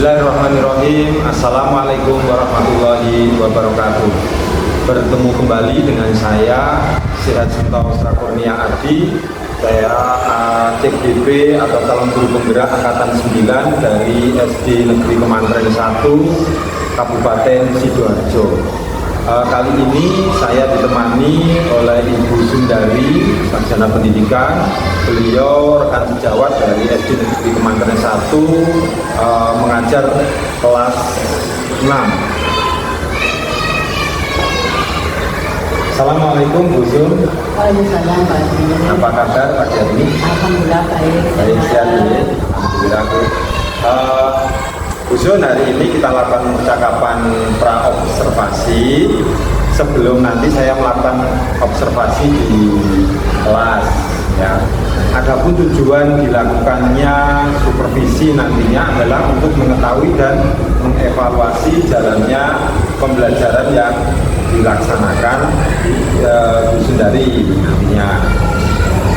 Bismillahirrahmanirrahim. Assalamualaikum warahmatullahi wabarakatuh. Bertemu kembali dengan saya Sihat Suntau Strakurnia Adi. Saya CGB atau calon guru penggerak angkatan 9 dari SD Negeri Kemantren 1 Kabupaten Sidoarjo. Kali ini saya ditemani oleh Ibu Sundari, sarjana pendidikan. Beliau rekan sejawat dari SD Negeri Kemantren 1, mengajar kelas 6. Assalamualaikum Bu Sun. Waalaikumsalam Pak Haji. Apa kabar pagi hari ini? Alhamdulillah baik. Baik sekali. Alhamdulillah Bu. Bu Sun, hari ini kita lakukan percakapan pra-observasi sebelum nanti saya melakukan observasi di kelas, ya. Adapun tujuan dilakukannya supervisi nantinya adalah untuk mengetahui dan mengevaluasi jalannya pembelajaran yang dilaksanakan Bu Sundari nantinya.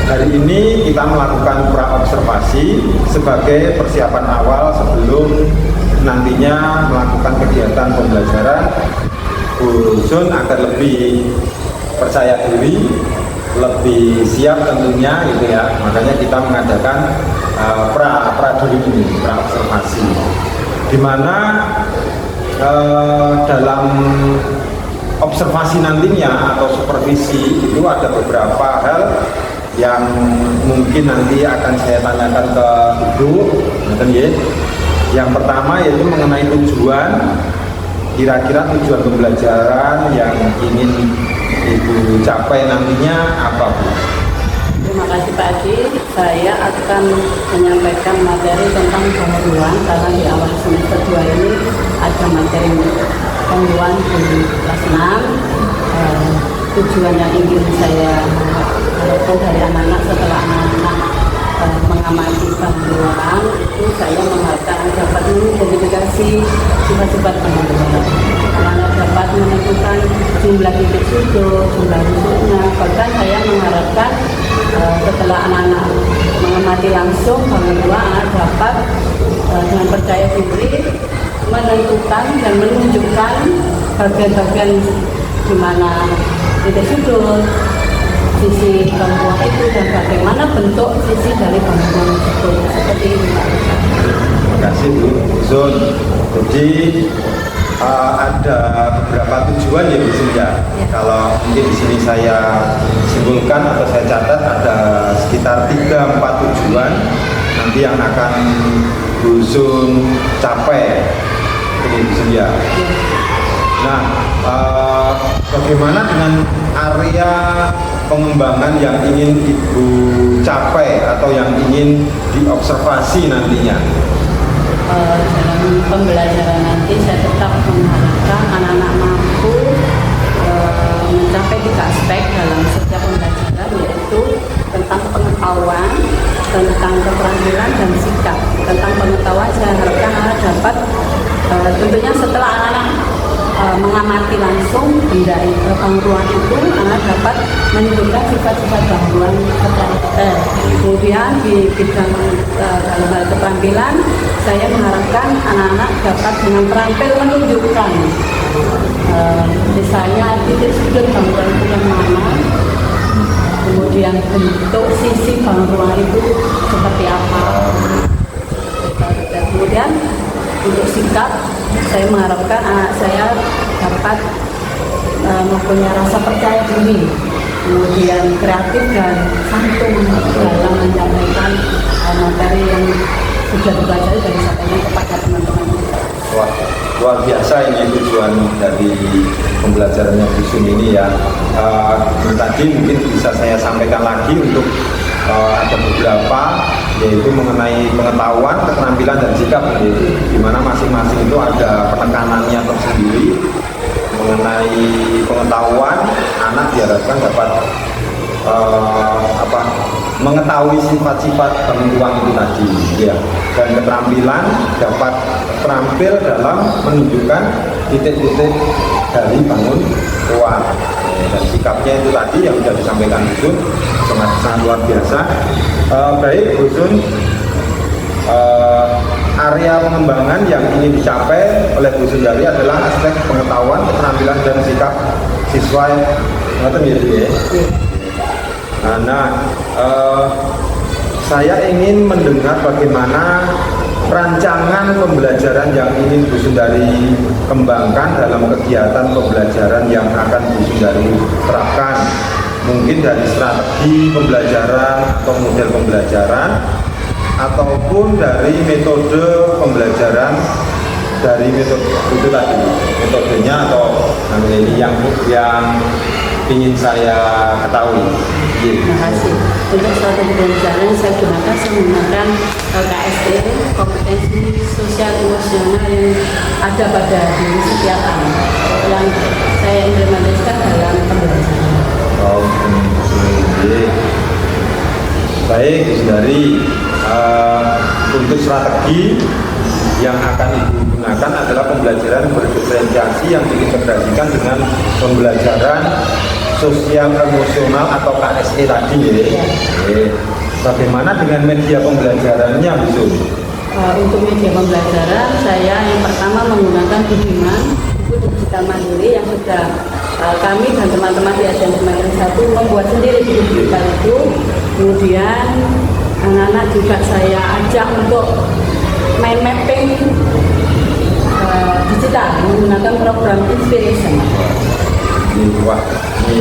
Hari ini kita melakukan pra-observasi sebagai persiapan awal sebelum nantinya melakukan kegiatan pembelajaran Bu Sun agar lebih percaya diri, lebih siap tentunya gitu ya. Makanya kita mengadakan pra dulu ini, pra-observasi, di mana dalam observasi nantinya atau supervisi itu ada beberapa hal yang mungkin nanti akan saya tanyakan ke Ibu. Yang pertama yaitu mengenai tujuan, kira-kira tujuan pembelajaran yang ingin Ibu capai nantinya apa, Bu? Terima kasih Pak Haji. Saya akan menyampaikan materi tentang pengetahuan karena di awal semester 2 ini ada materi pengetahuan di kelas 6. Tujuan yang ingin saya harapkan dari anak-anak setelah anak-anak mengamati pengetahuan itu, saya mengharapkan dapat mengidentifikasi sifat-sifat pengetahuan. Anak-anak dapat menentukan jumlah titik sudut, jumlah rusuknya. Bahkan saya mengharapkan setelah anak-anak mengamati langsung pengetahuan dapat dengan percaya diri menentukan dan menunjukkan bagian-bagian di mana titik sudut, sisi pengetahuan itu, dan bagaimana bentuk sisi dari pengetahuan itu. Seperti ini. Terima kasih Bu Sun. Jadi ada beberapa tujuan ya Bu Sun ya. Kalau mungkin di sini saya simpulkan atau saya catat ada sekitar 3-4 tujuan nanti yang akan Bu Sun capai. Ini Bu Sun ya. Nah, bagaimana dengan area pengembangan yang ingin Ibu capai atau yang ingin diobservasi nantinya? Dalam pembelajaran nanti saya tetap mengharapkan anak-anak mampu mencapai 3 aspek dalam setiap pembelajaran, yaitu tentang pengetahuan, tentang keterampilan, dan sikap. Tentang pengetahuan saya harapkan anak dapat tentunya setelah anak mengamati langsung benda pengetahuan itu, anak dapat menunjukkan sifat-sifat gangguan karakter. Kemudian di bidang dalam hal keterampilan, saya mengharapkan anak-anak dapat dengan terampil menunjukkan misalnya titik sudut gangguan itu yang mana, kemudian bentuk sisi gangguan itu seperti apa. Dan kemudian untuk sikap, saya mengharapkan anak saya dapat mempunyai rasa percaya diri, kemudian kreatif dan santun dalam menyampaikan materi yang sudah dipelajari dan disampaikan kepada teman-teman. Wah, luar biasa ini tujuan dari pembelajarannya Bu Sun ini ya. Tadi mungkin bisa saya sampaikan lagi untuk ada beberapa, yaitu mengenai pengetahuan, keterampilan, dan sikap, yaitu di mana masing-masing itu ada penekanannya tersendiri. Mengenai pengetahuan, anak diharapkan dapat mengetahui sifat-sifat pengetahuan itu tadi, ya. Dan keterampilan dapat terampil dalam menunjukkan titik-titik dari bangun ruang. Dan sikapnya itu tadi yang sudah disampaikan Bu Sun, sangat luar biasa. Baik Bu Sun, area pengembangan yang ingin dicapai oleh Bu Sundari adalah aspek pengetahuan, keterampilan dan sikap siswa. Ngoten ya, Bu ya. Nah, saya ingin mendengar bagaimana rancangan pembelajaran yang ingin Bu Sundari kembangkan dalam kegiatan pembelajaran yang akan Bu Sundari terapkan. Mungkin dari strategi pembelajaran atau model pembelajaran, ataupun dari metode pembelajaran, dari metode itu tadi, metodenya atau ini yang ingin saya ketahui. Terima kasih. Untuk strategi pembelajaran saya gunakan, saya menggunakan KSD, kompetensi sosial emosional yang ada pada diri setiap anak yang saya implementasikan dalam pembelajaran. Baik, dari untuk strategi yang akan Ibu gunakan adalah pembelajaran berdiferensiasi yang diintegrasikan dengan pembelajaran sosial emosional atau KSE tadi ya. Bagaimana dengan media pembelajarannya, Bu? Untuk media pembelajaran saya yang pertama menggunakan bimbingan buku digital mandiri yang sudah kami dan teman-teman di SDN Semester 1 membuat sendiri buku digital itu. Kemudian anak-anak juga saya ajak untuk main mapping digital menggunakan program Inspiration. Ini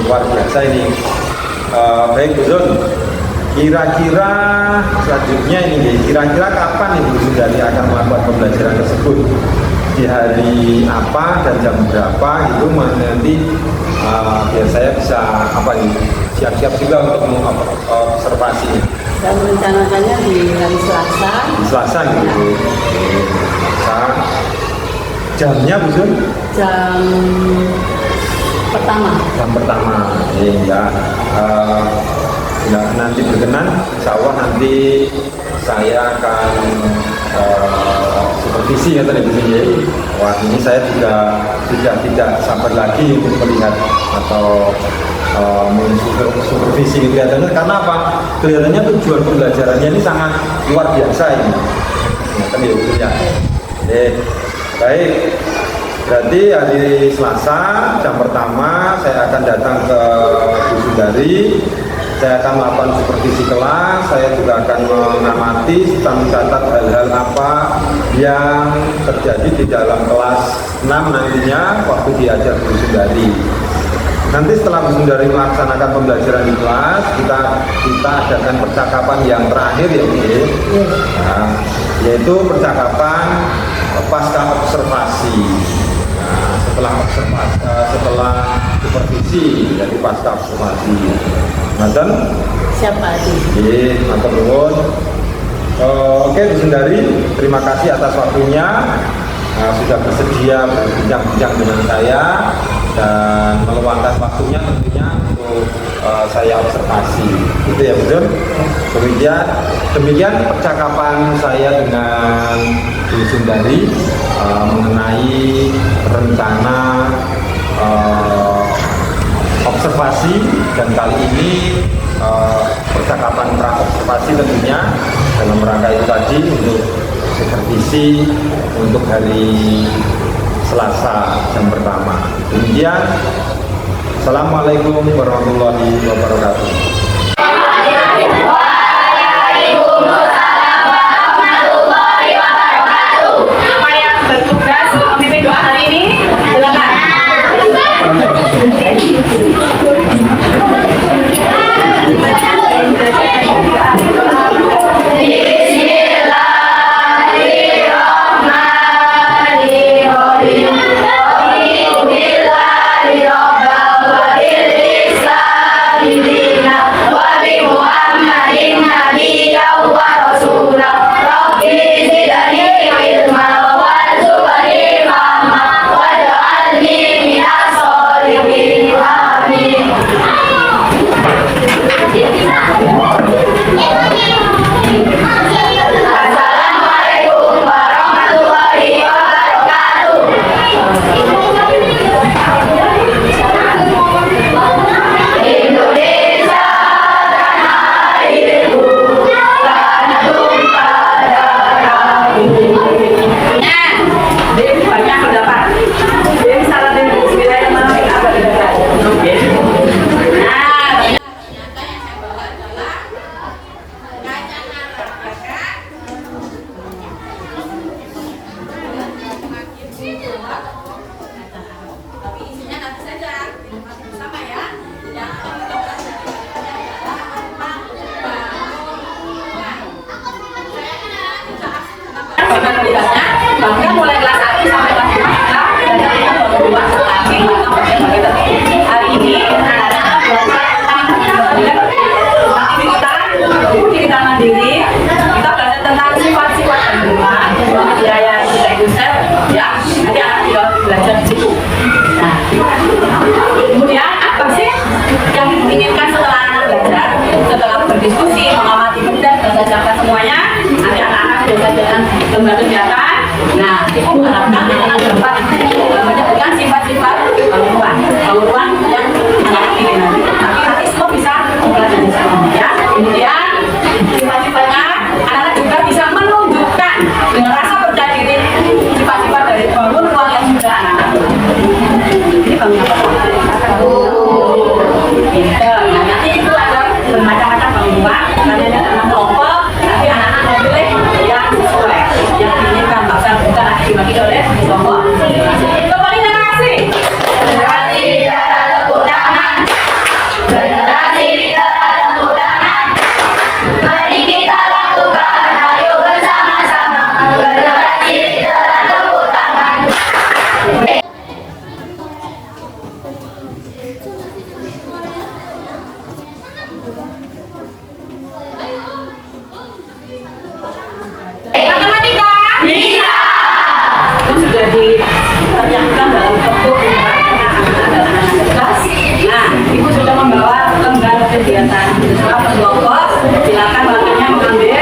luar biasa ini. Baik, Bu Zon. Kira-kira selanjutnya ini, kira-kira kapan Ibu Sundari akan melakukan pembelajaran tersebut? Di hari apa dan jam berapa gitu, nanti biar saya bisa siap-siap juga untuk mengobservasi. Saya merencanakannya di hari Selasa. Di Selasa gitu. Selasa. Jamnya, Bu Zon? Jam pertama. Jam pertama. Nanti berkenan, insya Allah nanti saya akan supervisi ya tadi begini. Wah, ini saya juga sudah tidak sabar lagi untuk melihat atau supervisi kelihatannya. Karena apa? Kelihatannya tujuan pembelajarannya ini sangat luar biasa ini. Ya. Baik. Berarti hari Selasa jam pertama saya akan datang ke Bu Sundari. Saya akan melakukan supervisi kelas, saya juga akan mengamati serta mencatat hal-hal apa yang terjadi di dalam kelas 6 nantinya waktu diajar Bu Sundari. Nanti setelah Bu Sundari melaksanakan pembelajaran di kelas, kita adakan percakapan yang terakhir ya Bu. Nah, yaitu percakapan pasca observasi. Setelah supervisi dari pasca observasi. Mantan? Siapa aja? Mantan nuwun. Oke, Bu Sundari, terima kasih atas waktunya. Sudah bersedia berbincang-bincang dengan saya dan meluangkan waktunya tentunya untuk saya observasi. Gitu ya, betul? Demikian percakapan saya dengan Bu Sundari mengenai rencana observasi, dan kali ini percakapan pra-observasi tentunya dalam rangka itu tadi untuk supervisi untuk hari Selasa jam pertama. Demikian, Assalamualaikum warahmatullahi wabarakatuh. Bismillahirrahmanirrahim. berdiskusi, mengamati benar, berdasarkan semuanya. Nanti anak-anak sudah jalan lembaga kegiatan. Nah, ibu mengharapkan anak-anak dapat menyebutkan sifat-sifat bangunan yang anak ini nanti. Tapi nanti semua bisa mempelajari sama ya. Kemudian sifat-sifatnya anak-anak juga bisa menunjukkan dengan rasa percaya diri sifat-sifat dari bangun ruang yang sudah anak-anak. Ini bangunan apa? Pinter. Nah, nanti itu ada bermacam-macam bangunan. Nanti ada tentang kelompok. Nanti anak-anak memilih yang sesuai, yang diinginkan. Baksa bukan nanti dibagi oleh kelompok. Kembali terima kasih. Generasi tidak tepuk tangan. Generasi tidak tepuk tangan. Mari kita lakukan, ayo bersama-sama. Generasi tidak tepuk tangan. Matematika Bisa. itu sudah diterjemahkan dalam bentuk anak-anak kelas. Nah, ibu sudah membawa lembar kegiatan siswa berkelompok. Silakan wakilnya mengambil.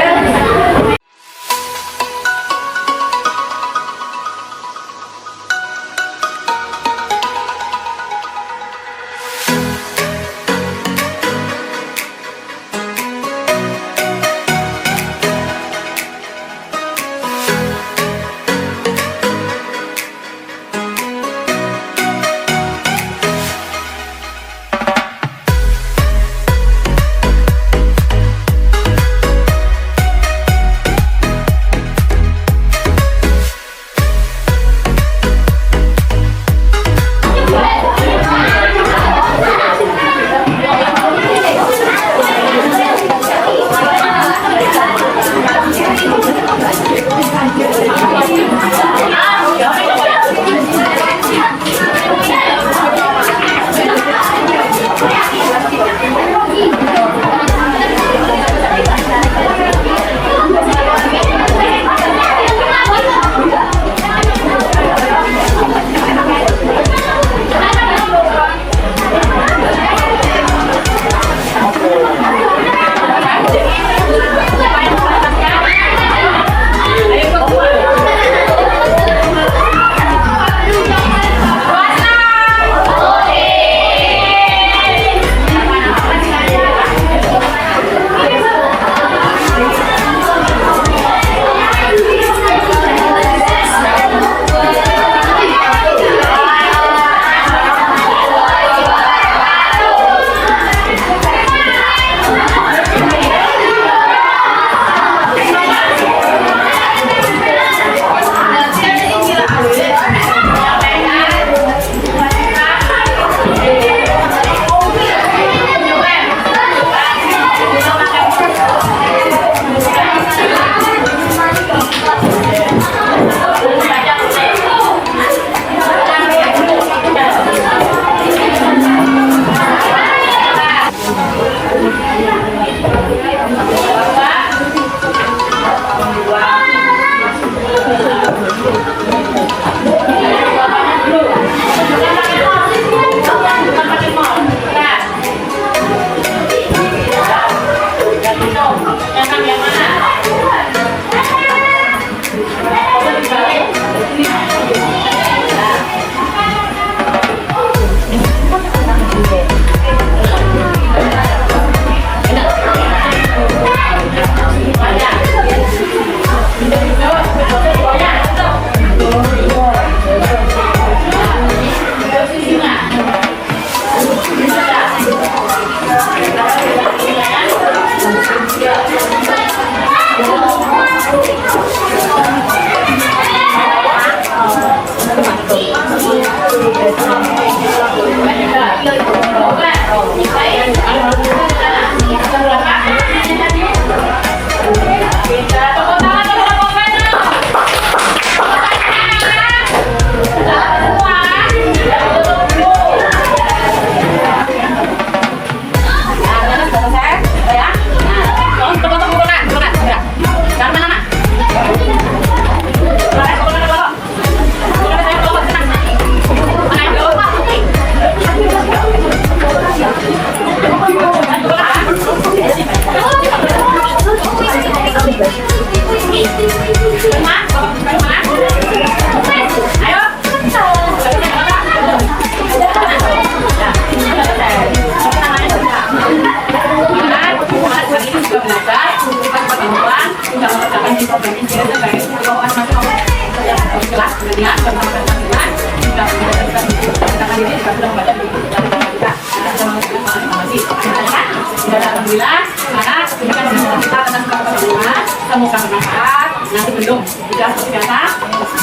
Sekarang gunakan jasa kita tentang semua. Semoga bermanfaat. Nanti belum sudah seperti biasa.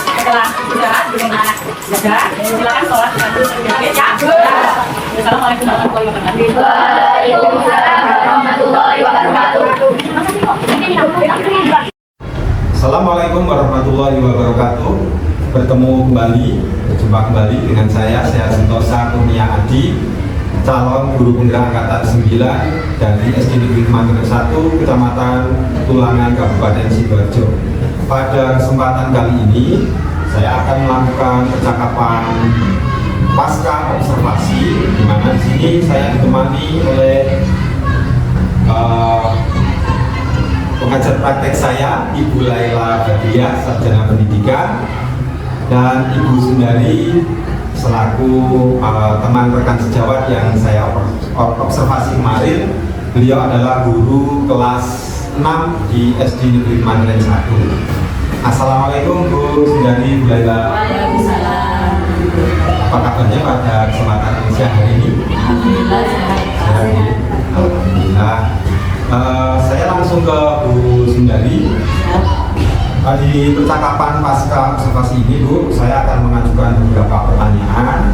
Setelah istirahat dengan anak jaga, silakan sholat satu sedikit ya. Assalamualaikum warahmatullahi wabarakatuh. Waalaikumsalam warahmatullahi wabarakatuh. Assalamualaikum warahmatullahi wabarakatuh. Bertemu kembali, berjumpa kembali dengan saya Sentosa Kurnia Adi, calon guru penggerak angkatan 9 dari SD Negeri Kemanggiran 1, Kecamatan Tulangan, Kabupaten Sidoarjo. Pada kesempatan kali ini, saya akan melakukan percakapan pasca observasi, di mana di sini saya ditemani oleh pengajar praktek saya, Ibu Laila Badiah, sarjana pendidikan, dan Ibu Sundari selaku teman rekan sejawat yang saya observasi kemarin. Beliau adalah guru kelas 6 di SD Negeri Kemanggiran 1. Assalamualaikum Bu Sundari, Bu Laila. Waalaikumsalam. Apa kabarnya pada kesempatan siang hari ini? Alhamdulillah sehat. Alhamdulillah. Saya langsung ke Bu Sundari. Di percakapan pasca observasi ini, Bu, saya akan mengajukan beberapa pertanyaan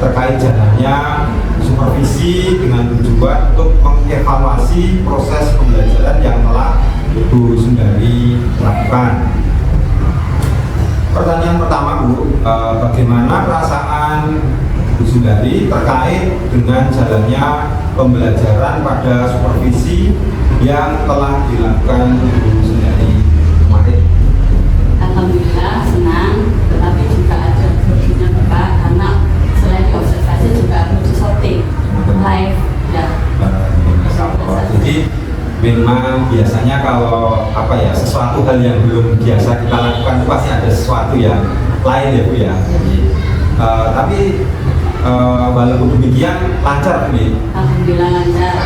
terkait jalannya supervisi dengan tujuan untuk mengevaluasi proses pembelajaran yang telah Bu Sundari lakukan. Pertanyaan pertama, Bu, bagaimana perasaan Bu Sundari terkait dengan jalannya pembelajaran pada supervisi yang telah dilakukan Bu Sundari kemarin? Alhamdulillah senang, tetapi juga ada problemnya Bapak, karena selain diobservasi juga harus disorting live ya. Jadi memang biasanya kalau sesuatu hal yang belum biasa kita lakukan itu pasti ada sesuatu yang lain ya Bu ya. Tapi walaupun demikian lancar Bu. Alhamdulillah lancar,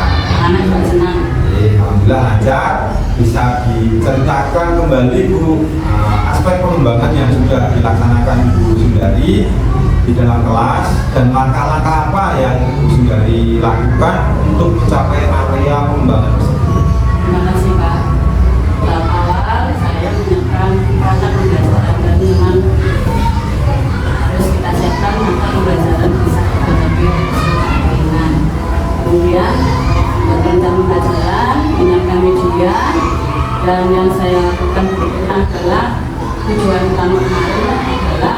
anak juga senang. Alhamdulillah lancar. Bisa diceritakan kembali Bu aspek pengembangan yang sudah dilaksanakan Bu Sundari di dalam kelas dan langkah-langkah apa yang Bu Sundari lakukan untuk mencapai area pengembangan tersebut. Terima kasih Pak. Tahap awal saya menyiapkan perangkat pembelajaran dan memang harus kita siapkan maka pembelajaran bisa mencapai keinginan. Kemudian rencana pembelajaran, menyiapkan media, dan yang saya lakukan berikutnya adalah tujuan utama kemarin adalah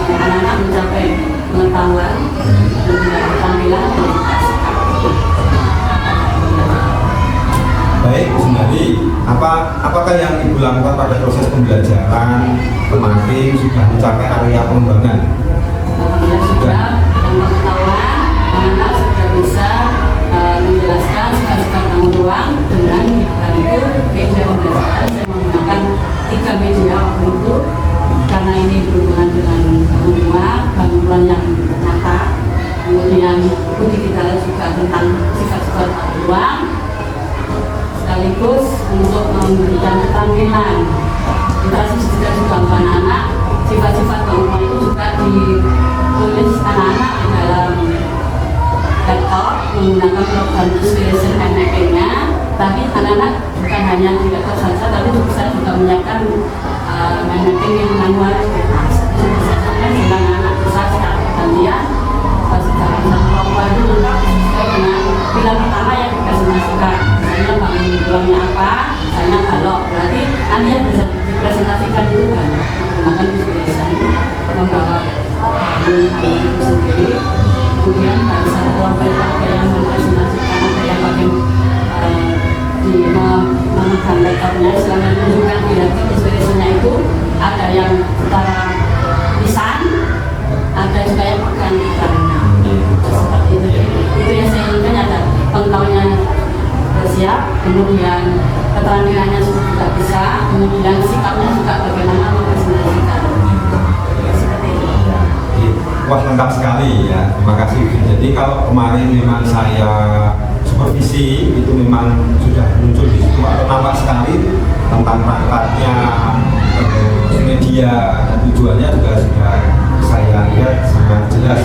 anak-anak mencapai pengetahuan dan juga keterampilan dan juga sikap. Baik Bu Sundari, apakah yang Ibu lakukan pada proses pembelajaran kemarin sudah mencapai area pengembangan? Alhamdulillah sudah, yang pengetahuan anak-anak sudah bisa menjelaskan sikap-sikap tanggung ruang dengan dibantu media pembelajaran. Saya menggunakan 3 media waktu itu karena ini berhubungan dengan bangun ruang yang nyata. Kemudian buku digital juga tentang sifat-sifat tanggung ruang, sekaligus untuk memberikan keterampilan. Kita juga anak-anak sifat-sifat tanggung ruang itu juga ditulis anak-anak di dalam laptop menggunakan program Inspiration and Mapping-nya. Tapi anak-anak bukan hanya di laptop saja, tapi saya juga menyiapkan mapping yang manual sampai dengan anak bisa secara pergantian secara kelompok itu lengkap sesuai dengan pilihan pertama yang dipresentasikan. Misalnya bangun ruangnya apa, misalnya balok, berarti nanti yang bisa dipresentasikan itu kan menggunakan Inspiration, membawa itu sendiri. Kemudian barisan kelompok yang mempresentasikan ada yang bagian di memegang laptopnya selama menunjukkan pidato Inspiration-nya itu ada yang secara lisan, ada juga yang pegang ibaratnya seperti itu. Itu yang saya inginkan, ada pengetahuannya siap, kemudian keterampilannya juga bisa, kemudian sikapnya juga bagaimana mempresentasikan. Seperti itu. Wah, lengkap sekali ya, terima kasih. Jadi kalau kemarin memang saya supervisi itu memang sudah muncul di situ atau nampak sekali tentang perangkatnya, terus media dan tujuannya juga sudah saya lihat sangat jelas.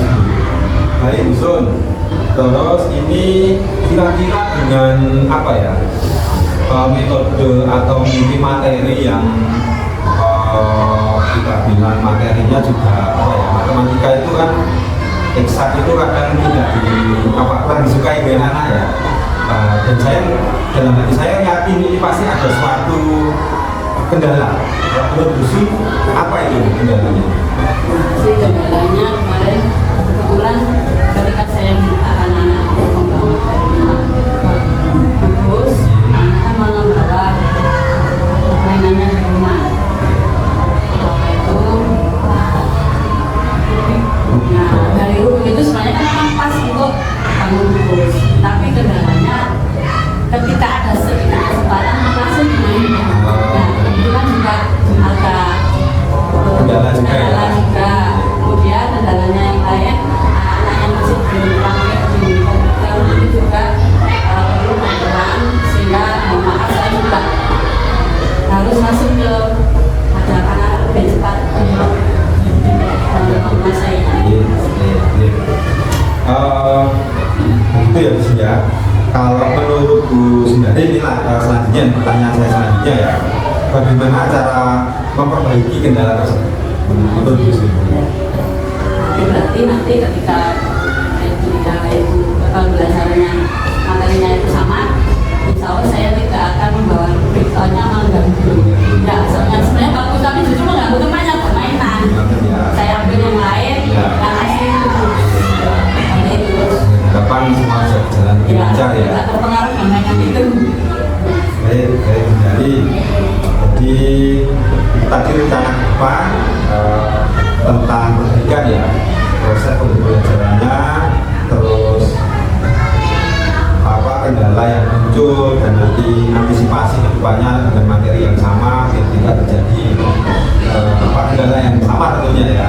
Baik Bu Sun, Terus ini kira-kira dengan apa ya, metode atau mungkin materi yang kita bilang materinya juga apa ya, matematika itu kan eksak itu kadang tidak kurang disukai oleh anak ya. Dan saya dalam hati saya yakin ini pasti ada suatu kendala. Menurut Dusun, apa itu kendalanya? Kendalanya kemarin kebetulan ketika saya minta anak-anak untuk membawa bus, anak malah membawa mainannya di rumah. Nah, dari rumah itu sebenarnya kan pas untuk bangun bus, tapi kendalanya ketika ada kesempatan langsung dimainkan. Nah, itu kan juga agak Kendala juga ya? juga. Kemudian kendalanya yang lain, anak yang masih belum pakai di komputer itu juga perlu bantuan, sehingga mohon maaf saya juga harus masuk ke ada anak lebih cepat untuk menguasai. Itu ya Gus ya. Kalau menurut Bu Sundari, ini selanjutnya pertanyaan saya selanjutnya ya, bagaimana cara memperbaiki kendala tersebut menurut Bu Sundari? Berarti nanti ketika itu pembelajarannya materinya itu sama, insya Allah saya tidak akan membawa soalnya mengganggu. Ya, soalnya sebenarnya bagus tapi justru mengganggu temannya permainan. Saya ambil yang lain, karena itu. Harapan semua bisa berjalan lancar ya. Tidak terpengaruh dengan mainan itu. Baik, jadi tadi rencana ke depan tentang pendidikan ya, proses pembelajarannya, terus apa kendala yang muncul dan nanti antisipasi kedepannya dengan materi yang sama biar tidak terjadi kendala yang sama tentunya ya.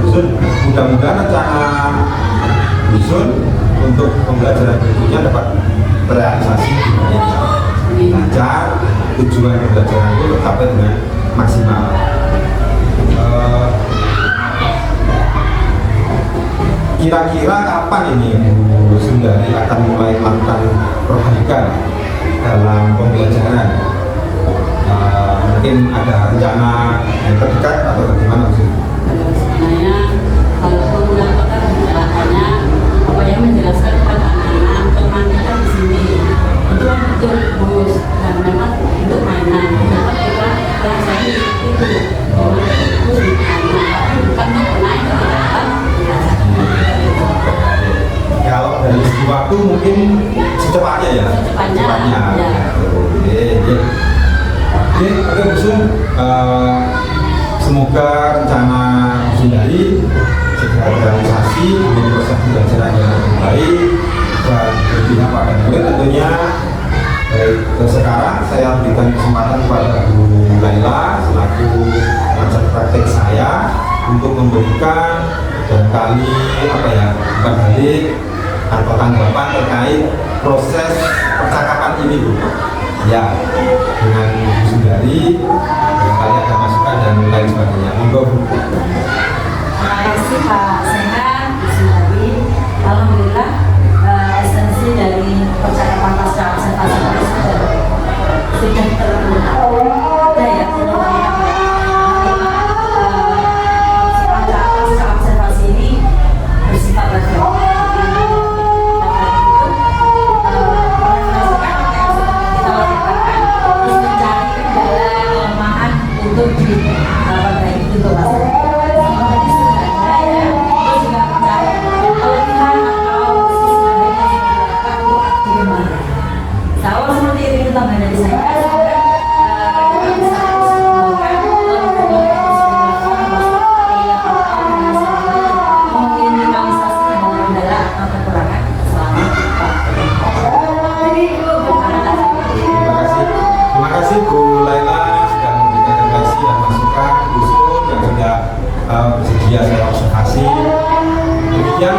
Dusun, mudah-mudahan rencana Dusun untuk pembelajaran berikutnya dapat terrealisasi lancar, tujuan pembelajaran itu tercapai dengan maksimal. Kira-kira kapan ini Bu Sundari akan mulai melakukan perbaikan dalam pembelajaran? Mungkin ada rencana yang terdekat atau bagaimana Bu? Sebenarnya kalau mendapatkan kendalanya, apa yang menjelaskan kepada anak-anak teman kita di sini itu betul bos dan memang untuk mainan. Kenapa kita pelajari itu bos di mainan, bukan untuk naik ke atas. Kalau dari segi waktu mungkin secepatnya ya. Secepatnya. Ya. Oke, Busun. Semoga rencana Sundari segera terrealisasi menjadi proses pembelajaran yang lebih baik dan berpihak pada murid tentunya. Baik, sekarang saya berikan kesempatan kepada Bu Laila selaku pengajar praktek saya untuk memberikan barangkali bukan balik atau tanggapan terkait proses percakapan ini Bu. Ya, dengan Bu Sundari barangkali ada masukan dan lain sebagainya. Monggo Bu. Terima kasih Pak Sehat, Bu Sundari. Alhamdulillah esensi dari percakapan pasca observasi tadi sudah terbuka. Ya, pasca observasi ini bersifat relevan. Untuk diperbaiki untuk masyarakat. Jadi sebenarnya ya, itu juga mencari pelatihan atau sebenarnya bagaimana. Sama seperti itu tambah dari saya. Terima kasih Bu Laila sudah memberikan refleksi dan masukan Dusun yang sudah bersedia saya observasi. Demikian